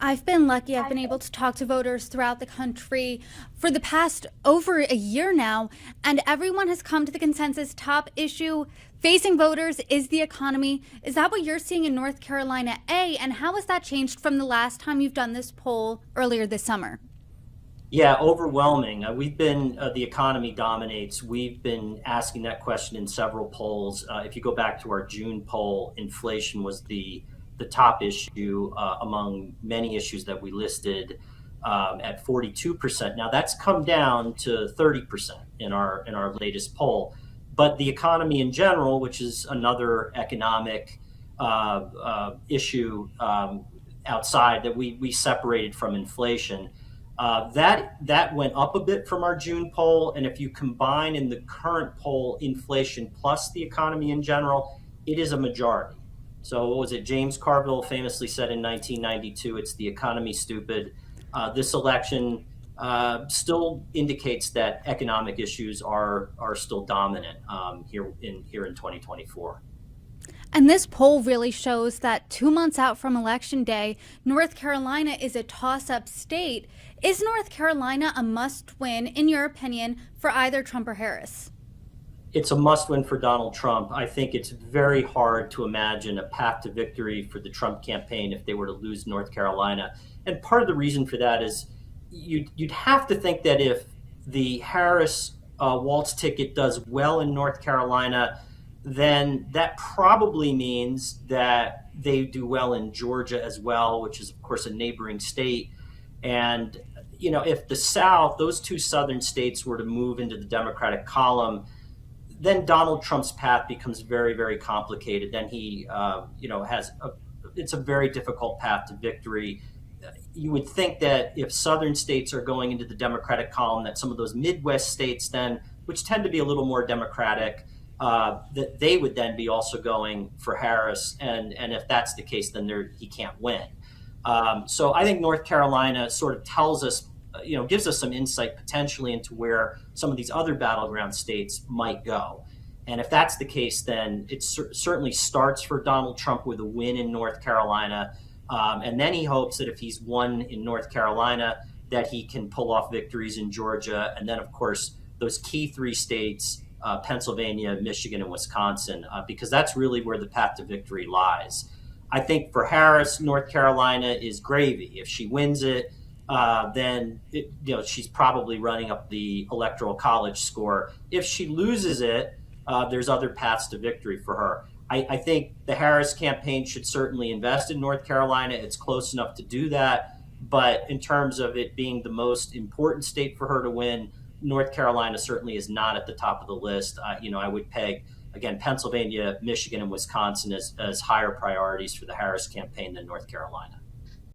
I've been lucky. I've been able to talk to voters throughout the country for the past over a year now, and everyone has come to the consensus top issue facing voters is the economy. Is that what you're seeing in North Carolina, A? And how has that changed from the last time you've done this poll earlier this summer? Yeah, overwhelming. The economy dominates. We've been asking that question in several polls. If you go back to our June poll, inflation was the top issue among many issues that we listed at 42%. Now that's come down to 30% in our latest poll. But the economy in general, which is another economic issue outside that we separated from inflation, that went up a bit from our June poll, and if you combine in the current poll inflation plus the economy in general, it is a majority. So what was it? James Carville famously said in 1992, "It's the economy, stupid." This election still indicates that economic issues are still dominant here in 2024. And this poll really shows that 2 months out from Election Day, North Carolina is a toss-up state. Is North Carolina a must-win, in your opinion, for either Trump or Harris? It's a must-win for Donald Trump. I think it's very hard to imagine a path to victory for the Trump campaign if they were to lose North Carolina. And part of the reason for that is you'd have to think that if the Harris Waltz ticket does well in North Carolina, then that probably means that they do well in Georgia as well, which is, of course, a neighboring state. And, if the South, those two southern states were to move into the Democratic column, then Donald Trump's path becomes very, very complicated. Then he, it's a very difficult path to victory. You would think that if southern states are going into the Democratic column, that some of those Midwest states then, which tend to be a little more Democratic, that they would then be also going for Harris. And if that's the case, then he can't win. So I think North Carolina sort of tells us, gives us some insight potentially into where some of these other battleground states might go. And if that's the case, then it certainly starts for Donald Trump with a win in North Carolina. And then he hopes that if he's won in North Carolina, that he can pull off victories in Georgia. And then, of course, those key three states, Pennsylvania, Michigan, and Wisconsin, because that's really where the path to victory lies. I think for Harris, North Carolina is gravy. If she wins it, then she's probably running up the electoral college score. If she loses it, there's other paths to victory for her. I think the Harris campaign should certainly invest in North Carolina. It's close enough to do that. But in terms of it being the most important state for her to win, North Carolina certainly is not at the top of the list. I would peg, again, Pennsylvania, Michigan, and Wisconsin as higher priorities for the Harris campaign than North Carolina.